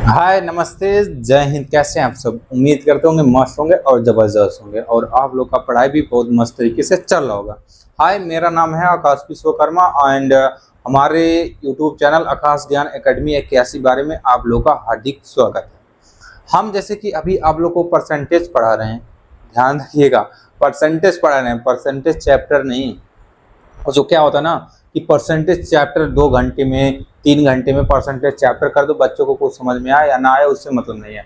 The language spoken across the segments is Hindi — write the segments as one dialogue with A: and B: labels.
A: हाय नमस्ते। जय हिंद। कैसे हैं आप सब? उम्मीद करते होंगे मस्त होंगे और ज़बरदस्त होंगे और आप लोग का पढ़ाई भी बहुत मस्त तरीके से चल रहा होगा। हाय, मेरा नाम है आकाश विश्वकर्मा एंड हमारे यूट्यूब चैनल आकाश ज्ञान एकेडमी 81 बारे में आप लोग का हार्दिक स्वागत है। हम जैसे कि अभी आप लोग को परसेंटेज पढ़ा रहे हैं, ध्यान रखिएगा, परसेंटेज पढ़ा रहे हैं, परसेंटेज चैप्टर नहीं। और जो क्या होता है ना कि परसेंटेज चैप्टर 2 घंटे में 3 घंटे में परसेंटेज चैप्टर कर दो, बच्चों को कुछ समझ में आए या ना आए उससे मतलब नहीं है।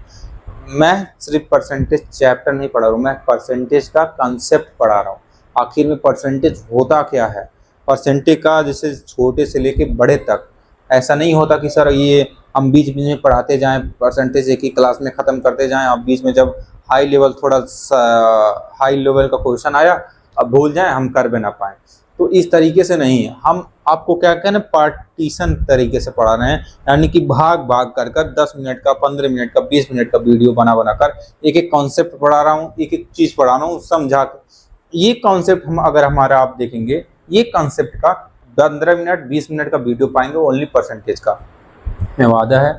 A: मैं सिर्फ परसेंटेज चैप्टर नहीं पढ़ा रहा हूँ, मैं परसेंटेज का कंसेप्ट पढ़ा रहा हूँ। आखिर में परसेंटेज होता क्या है, परसेंटेज का जैसे छोटे से लेके बड़े तक। ऐसा नहीं होता कि सर ये हम बीच बीच में पढ़ाते जाएं, परसेंटेज एक ही क्लास में ख़त्म करते जाएं, अब बीच में जब हाई लेवल थोड़ा हाई लेवल का क्वेश्चन आया अब भूल जाएं, हम कर भी ना पाएँ। तो इस तरीके से नहीं है, हम आपको क्या कहना पार्टीशन तरीके से पढ़ा रहे हैं, यानी कि भाग भाग कर 10 मिनट का, 15 मिनट का, 20 मिनट का वीडियो बना बना कर एक एक कॉन्सेप्ट पढ़ा रहा हूँ, एक एक चीज़ पढ़ा रहा हूँ समझा कर। ये कॉन्सेप्ट हम अगर हमारा आप देखेंगे, ये कॉन्सेप्ट का 15 मिनट 20 मिनट का वीडियो पाएंगे ओनली परसेंटेज का। में वादा है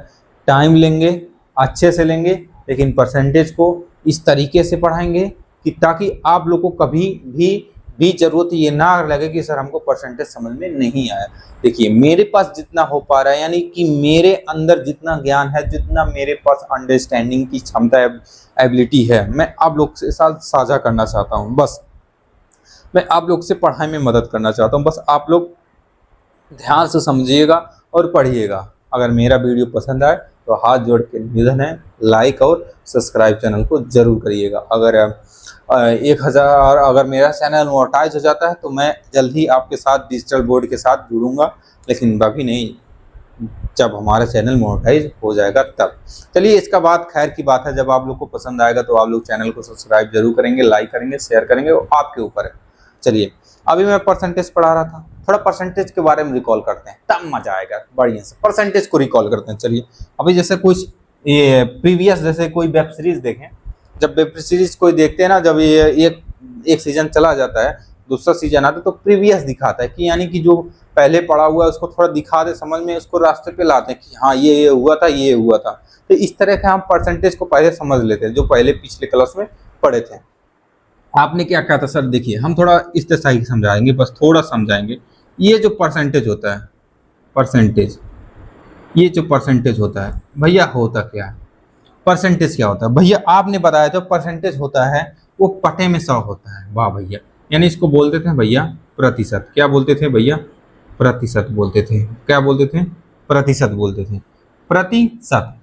A: टाइम लेंगे, अच्छे से लेंगे, लेकिन परसेंटेज को इस तरीके से पढ़ाएंगे कि ताकि आप लोग को कभी भी जरूरत ये ना लगे कि सर हमको परसेंटेज समझ में नहीं आया। देखिए, मेरे पास जितना हो पा रहा है, यानी कि मेरे अंदर जितना ज्ञान है, जितना मेरे पास अंडरस्टैंडिंग की क्षमता एबिलिटी है, मैं आप लोग के साथ साझा करना चाहता हूँ। बस मैं आप लोग से पढ़ाई में मदद करना चाहता हूँ। बस आप लोग ध्यान से समझिएगा और पढ़िएगा। अगर मेरा वीडियो पसंद आए तो हाथ जोड़ के निवेदन है, लाइक और सब्सक्राइब चैनल को जरूर करिएगा। अगर 1000 अगर मेरा चैनल मोनेटाइज हो जाता है तो मैं जल्द ही आपके साथ डिजिटल बोर्ड के साथ जुड़ूंगा, लेकिन अभी नहीं, जब हमारा चैनल मोनेटाइज हो जाएगा तब। चलिए, इसका बात खैर की बात है। जब आप लोग को पसंद आएगा तो आप लोग चैनल को सब्सक्राइब जरूर करेंगे, लाइक करेंगे, शेयर करेंगे, वो आपके ऊपर है। चलिए, अभी मैं परसेंटेज पढ़ा रहा था, थोड़ा परसेंटेज के बारे में रिकॉल करते हैं, तब मजा आएगा। बढ़िया से परसेंटेज को रिकॉल करते हैं। चलिए, अभी जैसे कुछ ये प्रीवियस जैसे कोई वेब सीरीज देखें, जब वेब सीरीज कोई देखते हैं ना, जब ये एक सीजन चला जाता है, दूसरा सीजन आता है, तो प्रीवियस दिखाता है कि यानी कि जो पहले पढ़ा हुआ है उसको थोड़ा दिखा दे, समझ में उसको रास्ते पे लाते हैं कि हाँ ये हुआ था, ये हुआ था। तो इस तरह के हम परसेंटेज को पहले समझ लेते हैं, जो पहले पिछले क्लास में पढ़े थे। आपने क्या कहा था सर? देखिए, हम थोड़ा इस तरह से समझाएंगे, बस थोड़ा समझाएंगे। ये जो परसेंटेज होता है, परसेंटेज, ये जो परसेंटेज होता है भैया, होता क्या है? परसेंटेज क्या होता है भैया? आपने बताया तो परसेंटेज होता है वो पटे में 100 होता है। वाह भैया, यानी इसको बोलते थे भैया प्रतिशत। क्या बोलते थे भैया? प्रतिशत बोलते थे। क्या बोलते थे? प्रतिशत बोलते थे। प्रतिशत।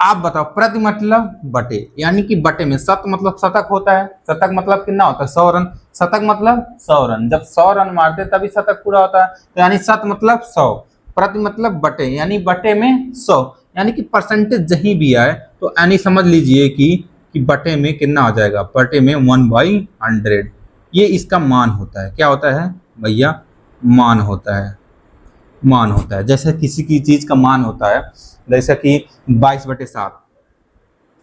A: आप बताओ, प्रति मतलब बटे, यानी कि बटे में। शत मतलब शतक होता है, शतक मतलब कितना होता है? 100 रन। शतक मतलब 100 रन, जब 100 रन मारते तभी शतक पूरा होता है। तो यानी शत मतलब 100, प्रति मतलब बटे, यानी बटे में 100। यानी कि परसेंटेज जहीं भी आए तो यानी समझ लीजिए कि बटे में कितना आ जाएगा? बटे में 1/100। ये इसका मान होता है। क्या होता है भैया? मान होता है। मान होता है। जैसे किसी की चीज का मान होता है, जैसे कि 22/7।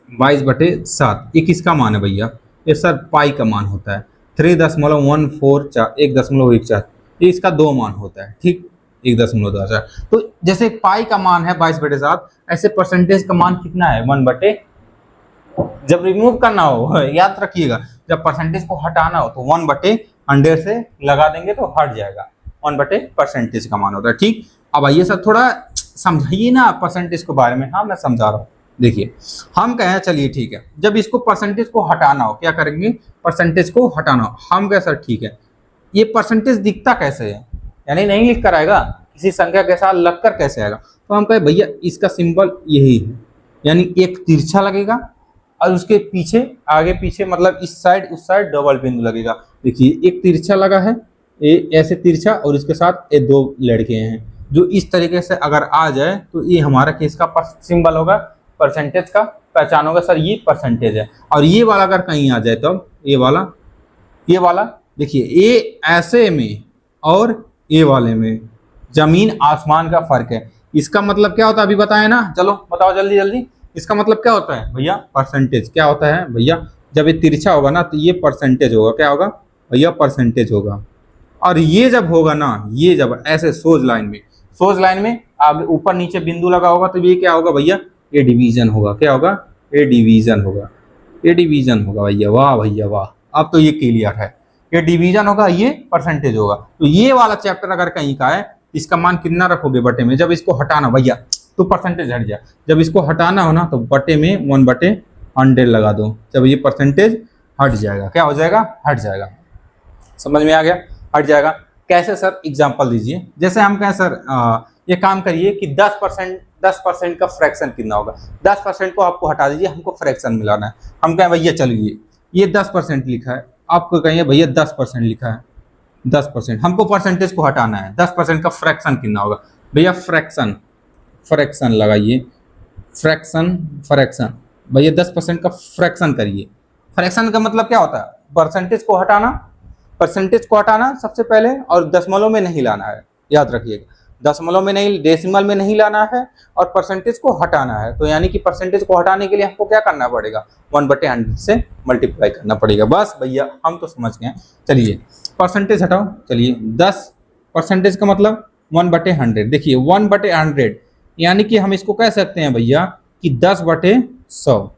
A: 22/7 ये किसका मान है भैया? ये सर पाई का मान होता है। 3.144, 1.14, ये इसका 2 मान होता है। ठीक, 1.24। तो जैसे पाई का मान है 22/7, ऐसे परसेंटेज का मान कितना है? 1/। जब रिमूव करना हो, याद रखिएगा, जब परसेंटेज को हटाना हो तो 1/100 से लगा देंगे तो हट जाएगा। 1/परसेंटेज का मान होता है। ठीक, अब आइए सर थोड़ा समझाइए ना परसेंटेज के बारे में। हाँ, मैं समझा रहा हूँ। देखिए, हम कहें, चलिए ठीक है, जब इसको परसेंटेज को हटाना हो, क्या करेंगे? परसेंटेज को हटाना हो, हम कहें सर ठीक है, ये परसेंटेज दिखता कैसे है? यानी नहीं लिख कर आएगा, किसी संख्या के साथ लगकर कैसे आएगा? तो हम कहें भैया इसका सिंबल यही है, यानी एक तिरछा लगेगा और उसके पीछे, आगे पीछे मतलब इस साइड उस साइड डबल बिंदु लगेगा। देखिए, एक तिरछा लगा है, ये ऐसे तिरछा, और इसके साथ ये 2 लड़के हैं। जो इस तरीके से अगर आ जाए तो ये हमारा किसका सिंबल होगा? परसेंटेज का पहचान होगा, सर ये परसेंटेज है। और ये वाला अगर कहीं आ जाए तो ये वाला देखिए, ये ऐसे में और ये वाले में जमीन आसमान का फर्क है। इसका मतलब क्या होता है अभी बताएं ना, चलो बताओ जल्दी जल्दी। इसका मतलब क्या होता है भैया? परसेंटेज। क्या होता है भैया? जब ये तिरछा होगा ना तो ये परसेंटेज होगा। क्या होगा भैया? परसेंटेज होगा। और ये जब होगा ना, ये जब ऐसे सोज लाइन में आगे ऊपर नीचे बिंदु लगा होगा तो ये क्या होगा भैया? ये डिवीजन होगा। क्या होगा? ये डिवीजन होगा। ये डिवीजन होगा भैया, वाह भैया वाह, अब तो ये क्लियर है। ये डिवीजन होगा, ये परसेंटेज होगा। तो ये वाला चैप्टर अगर कहीं का है, इसका मान कितना रखोगे बटे में? जब इसको हटाना भैया तो परसेंटेज हट जाए, जब इसको हटाना हो ना तो बटे में 1/100 लगा दो, जब ये परसेंटेज हट जाएगा। क्या हो जाएगा? हट जाएगा। समझ में आ गया? हट जाएगा। कैसे सर? एग्जांपल दीजिए। जैसे हम कहें सर ये काम करिए कि 10% का फ्रैक्शन कितना होगा। 10% को आपको हटा दीजिए, हमको फ्रैक्शन मिलाना है। हम कहें भैया चलिए ये 10% लिखा है, आपको कहिए भैया 10% लिखा है, 10%, हमको परसेंटेज को हटाना है। 10% का फ्रैक्शन कितना होगा भैया? फ्रैक्शन लगाइए, फ्रैक्शन भैया 10% का फ्रैक्शन करिए। फ्रैक्शन का मतलब क्या होता है? परसेंटेज को हटाना सबसे पहले, और दशमलव में नहीं लाना है, याद रखिएगा। दशमलव में नहीं, डेसिमल में नहीं लाना है, और परसेंटेज को हटाना है। तो यानी कि परसेंटेज को हटाने के लिए हमको क्या करना पड़ेगा? 1/100 से मल्टीप्लाई करना पड़ेगा। बस भैया हम तो समझ गए। चलिए परसेंटेज हटाओ। चलिए 10% का मतलब 1/100। देखिए 1/100 यानी कि हम इसको कह सकते हैं भैया कि 10/100,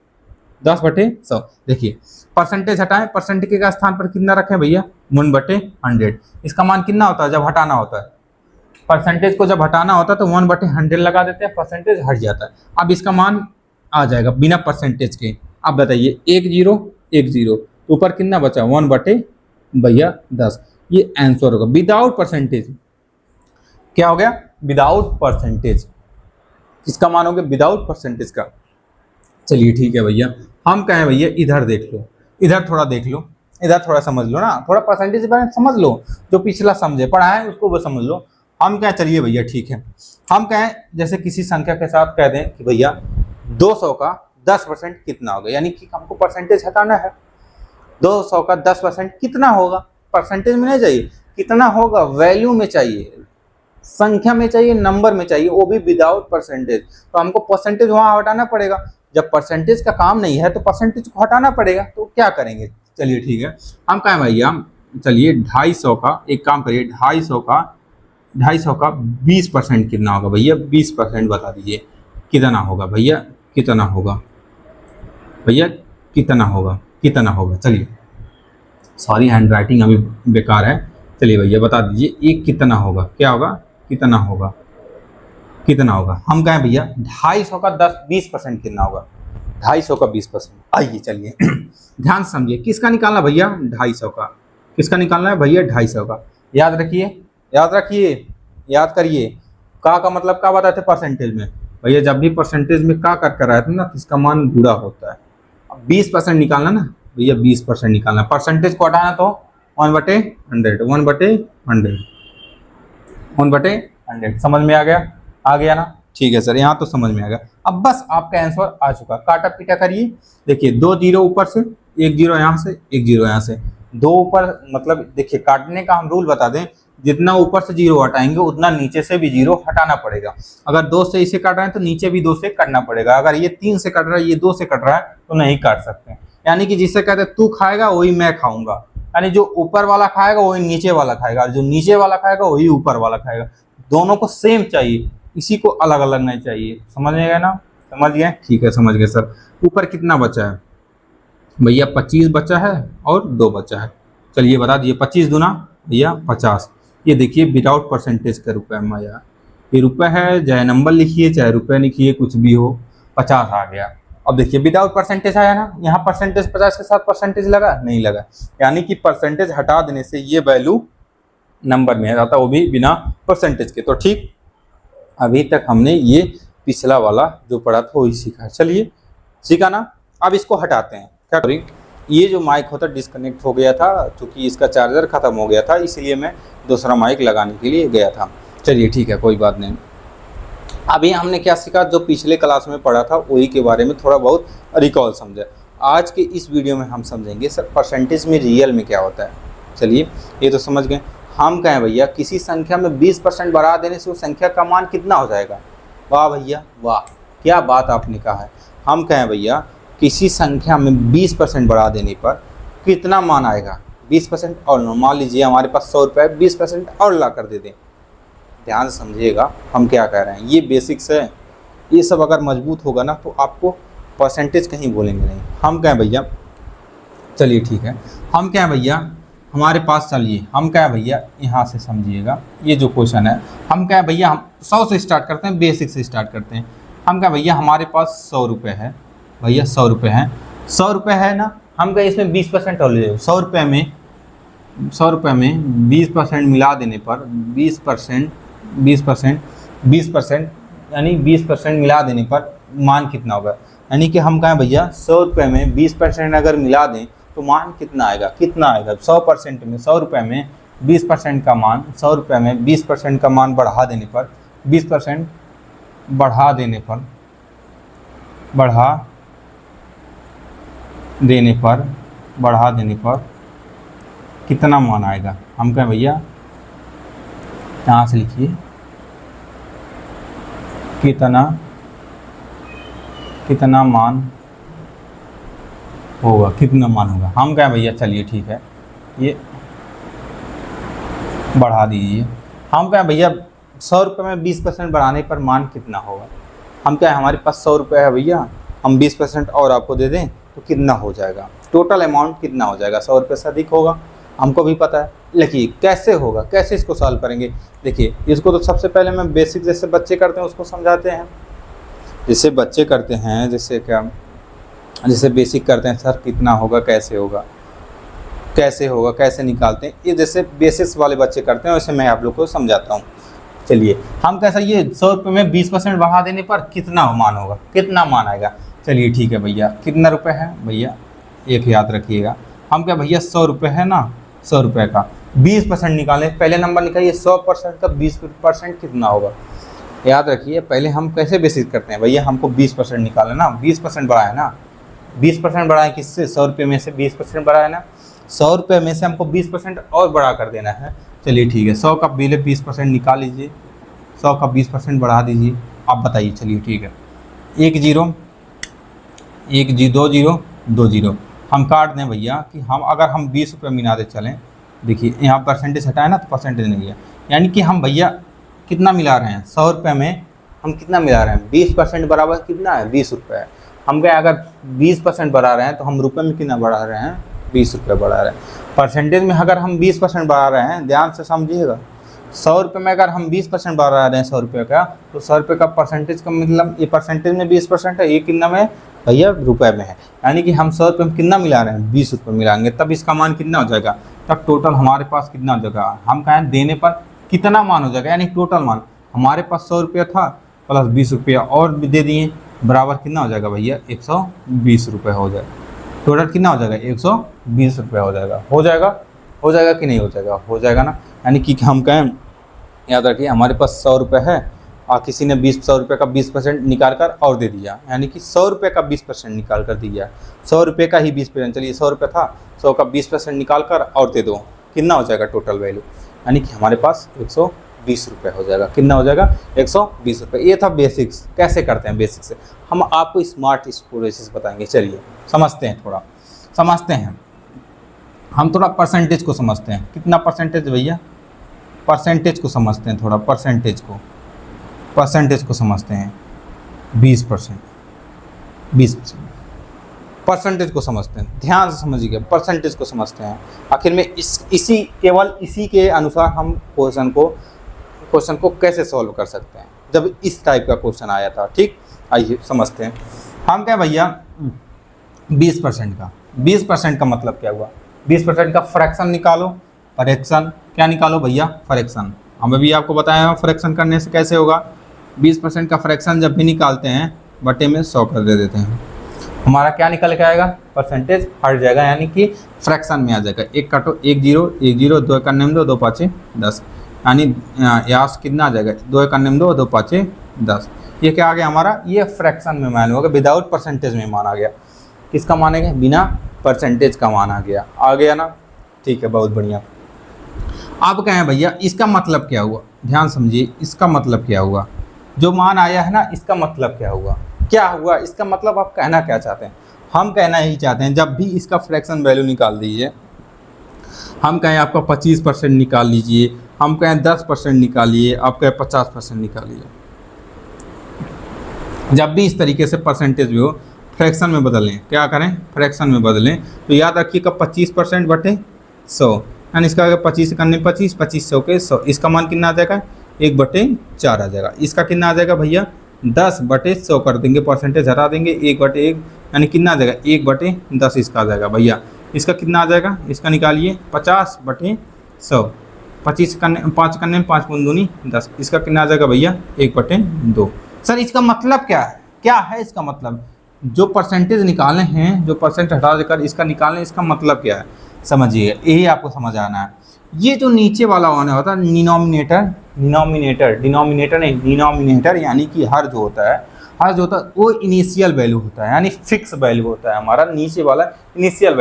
A: 10/100। देखिए परसेंटेज हटाएं, परसेंटेज के स्थान पर कितना रखें भैया? 1/100। इसका मान कितना होता है जब हटाना होता है? परसेंटेज को जब हटाना होता है तो 1/100 लगा देते हैं, परसेंटेज हट जाता है। अब इसका मान आ जाएगा बिना परसेंटेज के। अब बताइए 1 0 1 0, ऊपर कितना बचा? 1/10। ये आंसर होगा विदाउट परसेंटेज। क्या हो गया? Without percentage. इसका मान हो गया विदाउट परसेंटेज का। चलिए ठीक है भैया, हम कहें भैया इधर देख लो, इधर थोड़ा देख लो, इधर थोड़ा समझ लो ना, थोड़ा परसेंटेज के बारे में समझ लो, जो पिछला समझे पढ़ा है उसको वो समझ लो। हम कहें चलिए भैया ठीक है, हम कहें जैसे किसी संख्या के साथ कह दें कि भैया 200 का 10% कितना होगा, यानी कि हमको परसेंटेज हटाना है। 200 का 10% कितना होगा? परसेंटेज में नहीं चाहिए, कितना होगा? वैल्यू में चाहिए, संख्या में चाहिए, नंबर में चाहिए, वो भी विदाउट परसेंटेज। तो हमको परसेंटेज वहां हटाना पड़ेगा। जब परसेंटेज का काम नहीं है तो परसेंटेज को हटाना पड़ेगा। तो क्या करेंगे? चलिए ठीक है, हम कहें भैया चलिए 250 का, एक काम करिए 250 का 20% कितना होगा भैया? 20% बता दीजिए कितना होगा भैया? कितना होगा भैया? कितना होगा? चलिए सॉरी हैंड राइटिंग अभी बेकार है। चलिए भैया बता दीजिए ये कितना होगा? क्या होगा? कितना होगा? हम कहें भैया 250 का 20% कितना होगा? 250 का 20%। आइए चलिए ध्यान से समझिए, किसका निकालना भैया? 250 का। किसका निकालना है भैया? 250 का। याद रखिए, याद करिए। का मतलब क्या बताते परसेंटेज में भैया? जब भी परसेंटेज में का कर रहा था ना, इसका मान गुणा होता है। अब 20% निकालना ना भैया, 20% निकालना, परसेंटेज को हटाना तो 1/100 समझ में आ गया ना? ठीक है सर, यहाँ तो समझ में आ गया। अब बस आपका आंसर आ चुका। काटा पीटा करिए। देखिए 2 0 ऊपर से, 1 0 यहाँ से, 1 0 यहाँ से, 2 ऊपर, मतलब देखिए काटने का हम रूल बता दें, जितना ऊपर से 0 हटाएंगे उतना नीचे से भी 0 हटाना पड़ेगा। अगर 2 से इसे काट रहे हैं तो नीचे भी 2 से काटना पड़ेगा। अगर ये 3 से कट रहा है, ये 2 से कट रहा है तो नहीं काट सकते। यानी कि जिससे कहते हैं तू खाएगा वही मैं खाऊंगा, यानी जो ऊपर वाला खाएगा वही नीचे वाला खाएगा, और जो नीचे वाला खाएगा वही ऊपर वाला खाएगा। दोनों को सेम चाहिए, इसी को अलग अलग नहीं चाहिए। समझ में गए ना? समझ गए? ठीक है, समझ गए सर। ऊपर कितना बचा है भैया? 25 बचा है और 2 बचा है। चलिए बता दिए 25 दूना भैया 50। ये देखिए विदाउट परसेंटेज का रुपये में आया। ये रुपये है, चाहे नंबर लिखिए चाहे रुपये लिखिए, कुछ भी हो, 50 आ गया। अब देखिए विदाउट परसेंटेज आया ना, यहाँ परसेंटेज 50 के साथ परसेंटेज लगा नहीं लगा, यानी कि परसेंटेज हटा देने से ये वैल्यू नंबर में आ जाता, वो भी बिना परसेंटेज के। तो ठीक, अभी तक हमने ये पिछला वाला जो पढ़ा था वही सीखा। चलिए सीखा ना? अब इसको हटाते हैं। क्या करें? ये जो माइक होता डिस्कनेक्ट हो गया था, क्योंकि इसका चार्जर ख़त्म हो गया था, इसलिए मैं दूसरा माइक लगाने के लिए गया था। चलिए ठीक है, कोई बात नहीं। अभी हमने क्या सीखा? जो पिछले क्लास में पढ़ा था वही के बारे में थोड़ा बहुत रिकॉल समझा। आज के इस वीडियो में हम समझेंगे सर परसेंटेज में रियल में क्या होता है। चलिए ये तो समझ गए। हम कहें भैया किसी संख्या में 20% बढ़ा देने से उस संख्या का मान कितना हो जाएगा? वाह भैया वाह, क्या बात आपने कहा है। हम कहें भैया किसी संख्या में 20% बढ़ा देने पर कितना मान आएगा? 20% और मान लीजिए हमारे पास 100 रुपये, 20% और ला कर दे दें। ध्यान समझिएगा हम क्या कह रहे हैं, ये बेसिक्स है। ये सब अगर मजबूत होगा ना तो आपको परसेंटेज कहीं बोलेंगे नहीं। हम क्या है भैया, चलिए ठीक है, हम क्या है भैया हमारे पास, चलिए हम क्या है भैया यहाँ से समझिएगा, ये जो क्वेश्चन है हम क्या है भैया, हम 100 से स्टार्ट करते हैं, बेसिक से स्टार्ट करते हैं। हम क्या भैया हमारे पास 100 रुपये है भैया, 100 रुपये हैं, 100 रुपये है ना, हम क्या इसमें 20% और ले लो, 100 रुपये में 20% मिला देने पर 20% यानी 20% मिला देने पर मान कितना होगा, यानी कि हम कहें भैया 100 रुपये में 20% अगर मिला दें तो मान कितना आएगा, कितना आएगा 100% में, 100 रुपये में 20% का मान, 100 रुपये में 20% का मान बढ़ा देने पर, 20% बढ़ा देने पर कितना मान आएगा, हम कहें भैया यहाँ से लिखिए कितना मान होगा, कितना मान होगा। हम कहें भैया चलिए ठीक है, ये बढ़ा दीजिए। हम कहें भैया 100 रुपये में 20% बढ़ाने पर मान कितना होगा। हम क्या है हमारे पास 100 रुपये है भैया, हम 20% और आपको दे दें तो कितना हो जाएगा, टोटल अमाउंट कितना हो जाएगा, 100 रुपये से अधिक होगा, हमको भी पता है। देखिए कैसे होगा, कैसे इसको सॉल्व करेंगे। देखिए इसको तो सबसे पहले मैं बेसिक जैसे बच्चे करते हैं उसको समझाते हैं, जैसे बच्चे करते हैं, जैसे क्या, जैसे बेसिक करते हैं, सर कितना होगा, कैसे होगा, कैसे निकालते हैं, ये जैसे बेसिक्स वाले बच्चे करते हैं वैसे मैं आप लोग को समझाता हूँ। चलिए हम कैसा, ये 100 रुपये में 20% बढ़ा देने पर कितना मान होगा, कितना मान आएगा। चलिए ठीक है भैया, कितना रुपये है भैया, एक याद रखिएगा, हम क्या भैया 100 रुपये है ना, 100 रुपये का 20% निकालें, पहले नंबर निकालिए, 100% का 20% कितना होगा। याद रखिए पहले हम कैसे बेसिक करते हैं भैया, हमको 20% निकालना ना, 20% बढ़ा है ना, 20% बढ़ा है किससे, 100 रुपये में से 20% बढ़ा है ना, 100 रुपये में से हमको 20% और बढ़ा कर देना है। चलिए ठीक है, 100 का पहले 20% निकाल लीजिए, 100 का 20% बढ़ा दीजिए, आप बताइए। चलिए ठीक है, 1 0 2 0 हम काट दें भैया कि अगर हम 20 रुपये मिलाते चलें, देखिए यहाँ परसेंटेज हटाए ना तो परसेंटेज नहीं है, यानी कि हम भैया कितना मिला रहे हैं, 100 रुपये में हम कितना मिला रहे हैं, 20% बराबर कितना है, 20 रुपये है। हम क्या अगर 20% बढ़ा रहे हैं तो हम रुपये में कितना बढ़ा रहे हैं, 20 रुपये बढ़ा रहे हैं। परसेंटेज में अगर हम 20% बढ़ा रहे हैं, ध्यान से समझिएगा, 100 रुपये में अगर हम 20% बढ़ा रहे हैं 100 रुपये का, तो 100 रुपये का परसेंटेज का मतलब, ये परसेंटेज में 20% है, ये कितना में भैया रुपये में है, यानी कि हम 100 रुपये में कितना मिला रहे हैं, 20 रुपये मिलाएंगे, तब इसका मान कितना हो जाएगा, तब टोटल हमारे पास कितना हो जाएगा, हम कहें देने पर कितना मान हो जाएगा, यानी टोटल मान हमारे पास 100 रुपया था प्लस 20 रुपया और भी दे दिए, बराबर कितना हो जाएगा भैया, 120 रुपये हो जाएगा। टोटल कितना हो जाएगा, 120 रुपये हो जाएगा। हो जाएगा कि नहीं हो जाएगा, हो जाएगा ना। यानी कि हम कहें, याद रखिए हमारे पास 100 रुपये है और किसी ने 100 रुपये का 20% निकाल कर और दे दिया, यानी कि 100 रुपये का 20% निकाल कर दिया, 100 रुपये का ही 20%, चलिए 100 रुपये था, 100 का 20% निकाल कर और दे दो, कितना हो जाएगा टोटल वैल्यू, यानी कि हमारे पास 120 रुपये हो जाएगा। कितना हो जाएगा, 120 रुपये। ये था बेसिक्स, कैसे करते हैं बेसिक्स से। हम आपको स्मार्ट इस प्रोसेस बताएंगे, चलिए समझते हैं, थोड़ा समझते हैं, हम थोड़ा परसेंटेज को समझते हैं। कितना परसेंटेज भैया, परसेंटेज को समझते हैं, थोड़ा परसेंटेज को समझते हैं, 20% परसेंटेज को समझते हैं, ध्यान से समझिएगा, परसेंटेज को समझते हैं। आखिर में केवल इसी के अनुसार हम क्वेश्चन को कैसे सॉल्व कर सकते हैं, जब इस टाइप का क्वेश्चन आया था। ठीक, आइए समझते हैं। हम क्या भैया 20% का मतलब क्या हुआ, 20% का फ्रैक्शन निकालो, फ्रैक्शन क्या निकालो भैया, फ्रैक्शन। हमें भी आपको बताया फ्रैक्शन करने से कैसे होगा। 20% का फ्रैक्शन जब भी निकालते हैं बटे में 100 कर दे देते हैं, हमारा क्या निकल के आएगा, परसेंटेज हट जाएगा, यानी कि फ्रैक्शन में आ जाएगा। 1 काटो, 1 0 2 करने में 2 2 5 10, यानी यहाँ से कितना आ जाएगा, 2 करने में 2 2 5 10। ये क्या आ गया हमारा, ये फ्रैक्शन में मान होगा, विदाउट परसेंटेज में मान आ गया। किसका मान आ गया, बिना परसेंटेज का मान आ गया ना। ठीक है, बहुत बढ़िया। अब क्या है भैया, इसका मतलब क्या हुआ, ध्यान समझिए, इसका मतलब क्या हुआ, जो मान आया है ना, इसका मतलब क्या हुआ, इसका मतलब आप कहना क्या चाहते हैं। हम कहना यही चाहते हैं, जब भी इसका फ्रैक्शन वैल्यू निकाल दीजिए, हम कहें आपका 25% निकाल लीजिए, हम कहें 10% निकालिए, आप कहें 50% निकालिए, जब भी इस तरीके से परसेंटेज भी हो फ्रैक्शन में बदलें, क्या करें, फ्रैक्शन में बदलें, तो याद रखिएगा 25% बटे 100, यानी इसका अगर 25 करने 25, 25 के 100, इसका मान कितना आ जाएगा 1/4 आ जाएगा। इसका कितना आ जाएगा भैया 10/100 कर देंगे, परसेंटेज हटा देंगे, 1/1 यानी कितना आ जाएगा 1/10 इसका आ जाएगा भैया। इसका कितना आ जाएगा, इसका निकालिए 50/100, 25 करने 5 करने 5 दूनी 10, इसका कितना आ जाएगा भैया 1/2। सर इसका मतलब क्या है इसका मतलब, जो परसेंटेज निकाले हैं, जो परसेंट हटा देकर इसका निकालें, इसका मतलब क्या है समझिए, यही आपको समझ आना है। ये जो नीचे वाला होने होता है डिनोमिनेटर यानी कि हर जो होता है वो इनिशियल वैल्यू होता है, यानी फिक्स वैल्यू होता है हमारा। नीचे वाला इनिशियल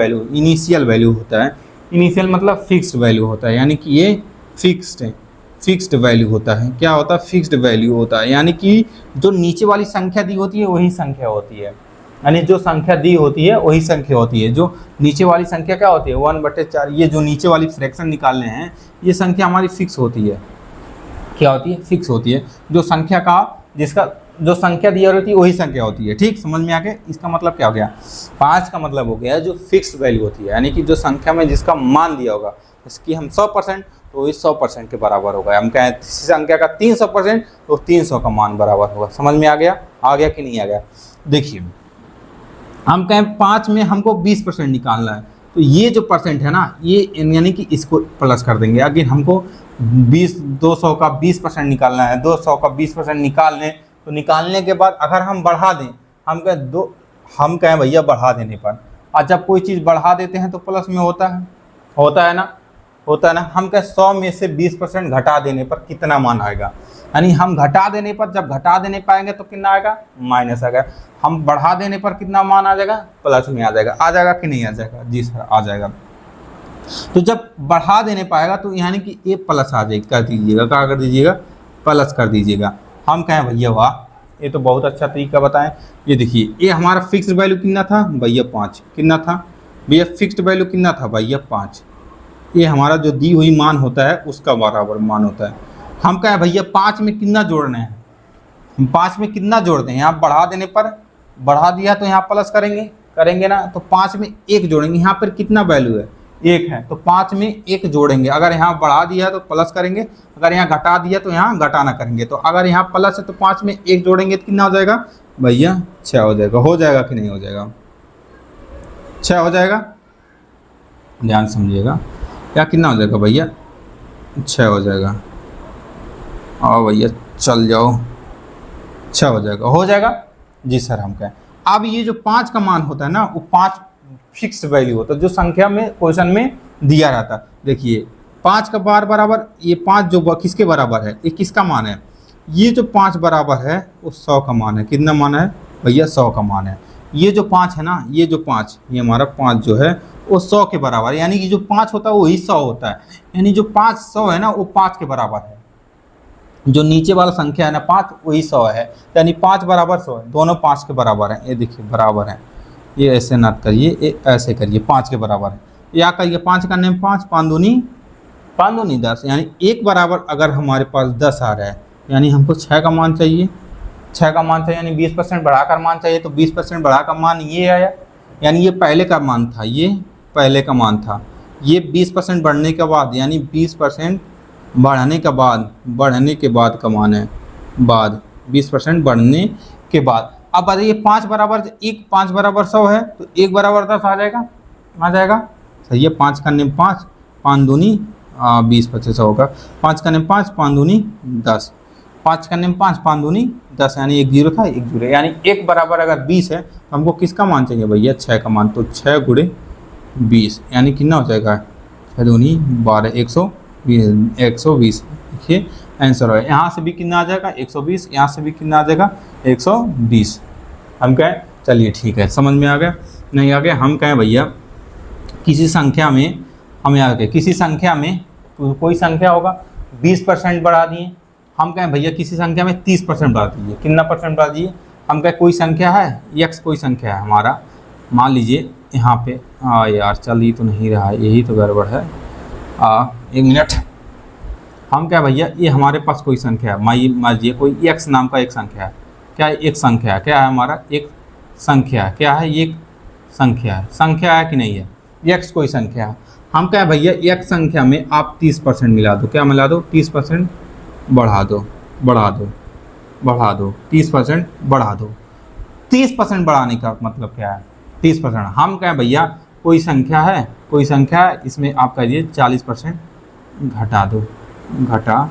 A: वैल्यू होता है। इनिशियल मतलब फिक्स्ड वैल्यू होता है, यानी कि ये फिक्स्ड वैल्यू होता है। क्या होता है, फिक्स्ड वैल्यू होता है, यानी कि जो नीचे वाली संख्या दी होती है वही संख्या होती है, यानी जो संख्या दी होती है वही संख्या होती है। जो नीचे वाली संख्या क्या होती है 1/4, ये जो नीचे वाली फ्रैक्शन निकालने हैं ये संख्या हमारी फिक्स होती है। क्या होती है, फिक्स होती है। जो संख्या का जिसका जो संख्या दी होती है वही संख्या होती है। ठीक, समझ में आ गया। इसका मतलब क्या हो गया, 5 का मतलब हो गया जो फिक्स्ड वैल्यू होती है, यानी कि जो संख्या में जिसका मान दिया होगा, इसकी हम 100% तो इस 100% के बराबर होगा। हम कहें संख्या का 300% तो 300 का मान बराबर होगा। समझ में आ गया कि नहीं आ गया। देखिए हम कहें 5 में हमको 20% निकालना है, तो ये जो परसेंट है ना, ये यानी कि इसको प्लस कर देंगे। अगर हमको 200 का 20% निकालना है, 200 का 20% निकाल लें, तो निकालने के बाद अगर हम बढ़ा दें, हम कहें भैया बढ़ा देने पर, और जब कोई चीज़ बढ़ा देते हैं तो प्लस में होता है ना। हम कहें 100 में से 20% घटा देने पर कितना मान आएगा, यानी हम घटा देने पर, जब घटा देने पाएंगे तो कितना आएगा माइनस आएगा। हम बढ़ा देने पर कितना मान आ जाएगा, प्लस में आ जाएगा कि नहीं आ जाएगा, जी सर आ जाएगा। तो जब बढ़ा देने पाएगा तो यानी कि ये प्लस आ जाएगा, कर दीजिएगा, क्या कर दीजिएगा, प्लस कर दीजिएगा। हम कहें भैया वाह, ये तो बहुत अच्छा तरीका बताएं। ये देखिए, ये हमारा फिक्स्ड वैल्यू कितना था भैया 5, कितना था भैया फिक्स्ड वैल्यू कितना था भैया 5। ये हमारा जो दी हुई मान होता है उसका बराबर मान होता है। हम कहें भैया 5 में कितना जोड़ना है, हम 5 में कितना जोड़ते हैं, यहाँ बढ़ा देने पर बढ़ा दिया तो यहाँ प्लस करेंगे ना, तो 5 में 1 जोड़ेंगे। यहाँ पर कितना वैल्यू है 1 है, तो 5 में 1 जोड़ेंगे। अगर यहाँ बढ़ा दिया तो प्लस करेंगे, अगर यहाँ घटा दिया तो यहाँ घटाना करेंगे। तो अगर यहाँ प्लस है तो 5 में 1 जोड़ेंगे तो कितना हो जाएगा भैया 6 हो जाएगा। हो जाएगा कि नहीं हो जाएगा, 6 हो जाएगा, ध्यान समझिएगा। या कितना हो जाएगा भैया 6 हो जाएगा। आओ भैया चल जाओ, 6 हो जाएगा जी सर। हम कहें अब ये जो 5 का मान होता है ना, वो 5 फिक्स वैल्यू होता है, जो संख्या में क्वेश्चन में दिया रहता है। देखिए 5 का बार बराबर, ये 5 जो किसके बराबर है, ये किसका मान है, ये जो 5 बराबर है वो 100 का मान है। कितना मान है भैया 100 का मान है। ये जो 5 है ना, ये जो 5, ये हमारा 5 जो है वो 100 के बराबर है, यानी कि जो 5 होता है वही 100 होता है। यानी जो 5 100 है ना, वो 5 के बराबर है। जो नीचे वाला संख्या है ना 5, वही 100 है, यानी 5 बराबर 100 है। दोनों 5 के बराबर हैं, ये देखिए बराबर है। ये ऐसे ना करिए, ये ऐसे करिए, 5 के बराबर है। या करिए 5 करने में 5, 5 दूनी 10, यानी 1 बराबर अगर हमारे पास 10 आ रहा है, यानी हमको 6 का मान चाहिए, 6 का मान चाहिए, यानी 20% बढ़ाकर मान चाहिए। तो 20% बढ़ाकर मान ये आया, यानी ये पहले का मान था, ये पहले का मान था। ये 20% बढ़ने के बाद, यानी 20% बढ़ने के बाद का मान है, बाद 20% बढ़ने के बाद। अब बताइए 5 बराबर 100 है, तो 1 बराबर 10 आ जाएगा सही है। 5 करने में 5, 5 दूनी 20, 25 होगा। 5 करने में 5, 5 दूनी 10, 5 करने में 5, 5 दूनी 10, यानी 1 0 था, 1 0, यानी 1 बराबर अगर 20 है तो हमको किसका मान चाहिए भैया 6 का मान। तो 6 गुणे 20 यानी कितना हो जाएगा 6 दूनी 12, 120। देखिए आंसर है। यहाँ से भी कितना आ जाएगा 120, यहाँ से भी कितना आ जाएगा 120। हम कहें चलिए ठीक है, समझ में आ गया नहीं आ गया। हम कहें भैया किसी संख्या में, हम यहाँ के किसी संख्या में कोई संख्या होगा 20% बढ़ा दिए। हम कहें भैया किसी संख्या में 30% बढ़ा दीजिए, कितना परसेंट बढ़ा दीजिए। हम कहें कोई संख्या है x, कोई संख्या है हमारा, मान लीजिए यहाँ पे यार चल ही तो नहीं रहा है, यही तो गड़बड़ है। 1 मिनट। हम क्या भैया, ये हमारे पास कोई संख्या है, मान लीजिए कोई x नाम का एक संख्या है, क्या है? एक संख्या है। क्या है हमारा? एक संख्या है। क्या है? एक संख्या है। संख्या है कि नहीं है? x कोई संख्या है। हम क्या है भैया, x संख्या में आप 30% मिला दो। क्या मिला दो? 30% बढ़ा दो, बढ़ा दो, बढ़ा दो, 30% बढ़ा दो। 30% बढ़ाने का मतलब क्या है? 30%। हम क्या है भैया, कोई संख्या है, कोई संख्या है, इसमें आप कहिए 40% घटा दो, घटा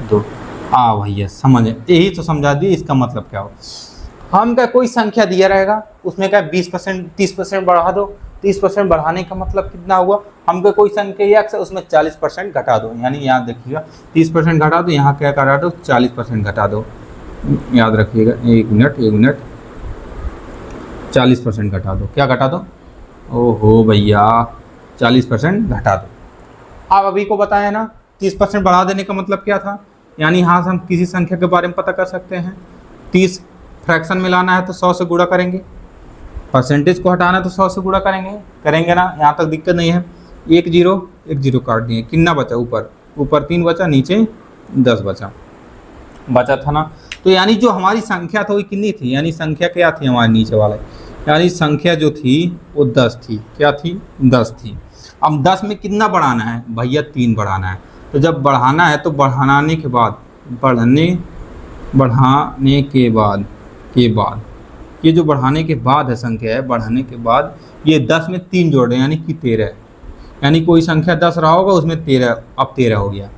A: दो। भैया समझ, यही तो समझा दिए इसका मतलब क्या हो। हम क्या, कोई संख्या दिया रहेगा, उसमें क्या 20% 30% बढ़ा दो। 30% बढ़ाने का मतलब कितना हुआ? हमको कोई संख्या x है, उसमें 40% घटा दो। यानी यहाँ देखिएगा 30% घटा दो, यहाँ क्या करा दो? 40% घटा दो। याद रखिएगा, एक मिनट, 40% घटा दो। क्या घटा दो? ओहो भैया, 40% घटा दो। आप अभी को बताया ना 30% बढ़ा देने का मतलब क्या था। यानी यहाँ से हम किसी संख्या के बारे में पता कर सकते हैं। 30 फ्रैक्शन में लाना है तो 100 से गुणा करेंगे, परसेंटेज को हटाना है तो 100 से गुणा करेंगे ना। यहाँ तक दिक्कत नहीं है। एक जीरो काट दिए, कितना बचा? ऊपर 3 बचा, नीचे 10 बचा था ना। तो यानी जो हमारी संख्या था वो कितनी थी? यानी संख्या क्या थी हमारे नीचे वाले? यानी संख्या जो थी वो 10 थी। क्या थी? 10 थी। अब 10 में कितना बढ़ाना है भैया? 3 बढ़ाना है। तो जब बढ़ाना है तो बढ़ाने के बाद ये जो बढ़ाने के बाद है संख्या है, बढ़ाने के बाद ये 10 में 3 जोड़ रहे हैं, यानी कि 13। यानी कोई संख्या 10 रहा होगा, उसमें 13, अब 13 हो गया।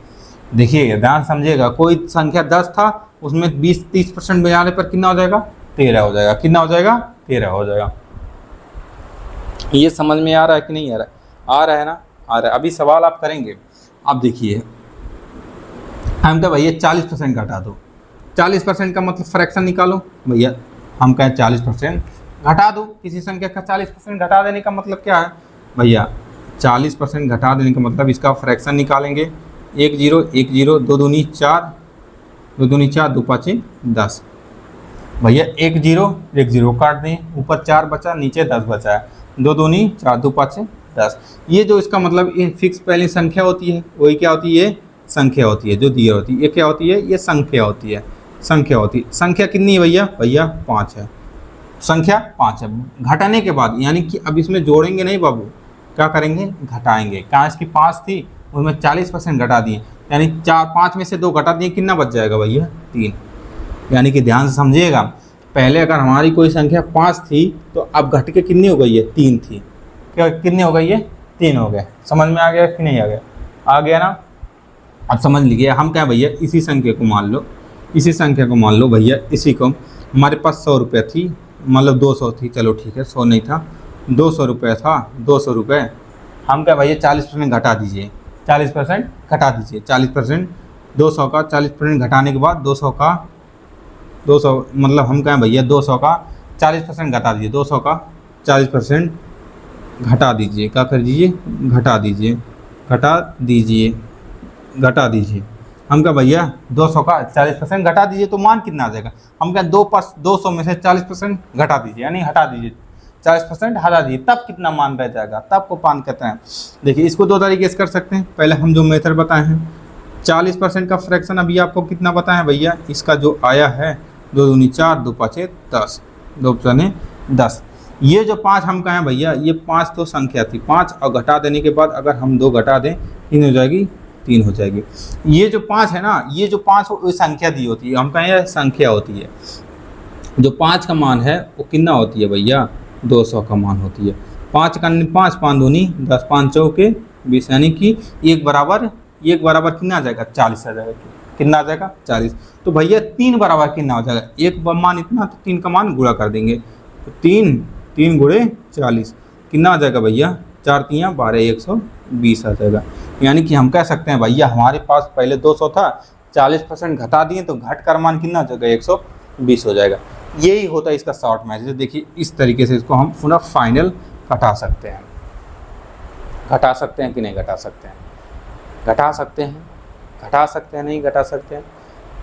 A: देखिएगा, ध्यान समझिएगा, कोई संख्या 10 था, उसमें 20-30% बजाने पर कितना हो जाएगा? 13 हो जाएगा। कितना हो जाएगा? 13 हो जाएगा। ये समझ में आ रहा है कि नहीं आ रहा है? आ रहा है ना? आ रहा है। अभी सवाल आप करेंगे। अब देखिए, हम तो भैया 40% घटा दो। 40% का मतलब फ्रैक्शन निकालो भैया। हम कहें 40% घटा दो, किसी संख्या का 40% घटा देने का मतलब क्या है भैया? 40% घटा देने का मतलब इसका फ्रैक्शन निकालेंगे। 1 0, 2 दूनी 4, 2 दूनी 4, 2 5 10। भैया 1 0 काट दें, ऊपर 4 बचा, नीचे 10 बचा है। 2 दूनी 4, 2 5 10। ये जो इसका मतलब ये फिक्स पहली संख्या होती है, वही क्या होती है? संख्या होती है जो दी होती है। ये क्या होती है? ये संख्या होती है। संख्या कितनी है भैया? 5 है। संख्या 5 है। घटाने के बाद, यानी कि अब इसमें जोड़ेंगे नहीं बाबू, क्या करेंगे? घटाएंगे। कहाँ इसकी 5 थी, उसमें 40% घटा दिए, यानी 5 में से 2 घटा दिए, कितना बच जाएगा भैया? 3। यानी कि ध्यान से समझिएगा, पहले अगर हमारी कोई संख्या 5 थी तो अब घट के कितनी हो गई है? 3 थी। क्या कितनी हो गई है? 3 हो गए। समझ में आ गया कि नहीं आ गया? आ गया ना? अब समझ लीजिए, हम क्या भैया, इसी संख्या को मान लो भैया, इसी को हमारे पास 100 रुपये थी, मतलब 200 थी, चलो ठीक है 100 नहीं था, 200 रुपये था। 200 रुपये हम क्या भैया 40% घटा दीजिए, 40% घटा दीजिए। 40% 200 का 40% घटाने के बाद 200 मतलब हम कहें भैया 200 का 40% घटा दीजिए। 200 का 40% घटा दीजिए। क्या कर दीजिए? घटा दीजिए। हम क्या भैया 200 का 40% घटा दीजिए, तो मान कितना आ जाएगा? हम क्या 200 में से 40% घटा दीजिए, यानी हटा दीजिए, 40% हटा दीजिए, तब कितना मान रह जाएगा? तब को मान कहते हैं। देखिए, इसको 2 तरीके से कर सकते हैं। पहले हम जो मेथड बताए हैं, 40% का फ्रैक्शन अभी आपको कितना बताएं भैया? इसका जो आया है 2 दूनी 4, 2 5 10, 2 5 10। ये जो 5 हम कहें भैया, ये 5 तो संख्या थी, 5 और घटा देने के बाद अगर हम 2 घटा दें, 3 हो जाएगी, 3 हो जाएगी। ये जो 5 है ना, ये जो 5 संख्या दी होती है, हम कहें संख्या होती है। जो 5 का मान है वो कितना होती है भैया? 200 का मान होती है। 5 5 दूनी 10, 5 चौके 20, यानी कि एक बराबर कितना आ जाएगा? 40 आ जाएगा। कितना आ जाएगा? 40। तो भैया 3 बराबर कितना हो जाएगा? एक मान इतना, तो 3 का मान गुणा कर देंगे, तो 3 गुणे 40 कितना आ जाएगा भैया? 4 3 12, 120 आ जाएगा। यानी कि हम कह सकते हैं भैया, हमारे पास पहले 200 था, 40% घटा दिए तो घट कर मान कितना हो जाएगा? 120 हो जाएगा। यही होता है इसका शॉर्ट मैसेज। देखिए, इस तरीके से इसको हम पुनः फाइनल घटा सकते हैं। घटा सकते हैं कि नहीं घटा सकते हैं? घटा सकते हैं, नहीं घटा सकते हैं?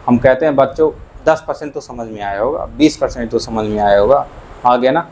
A: हम कहते हैं बच्चों 10% तो समझ में आया होगा, 20% तो समझ में आया होगा। आ गया ना?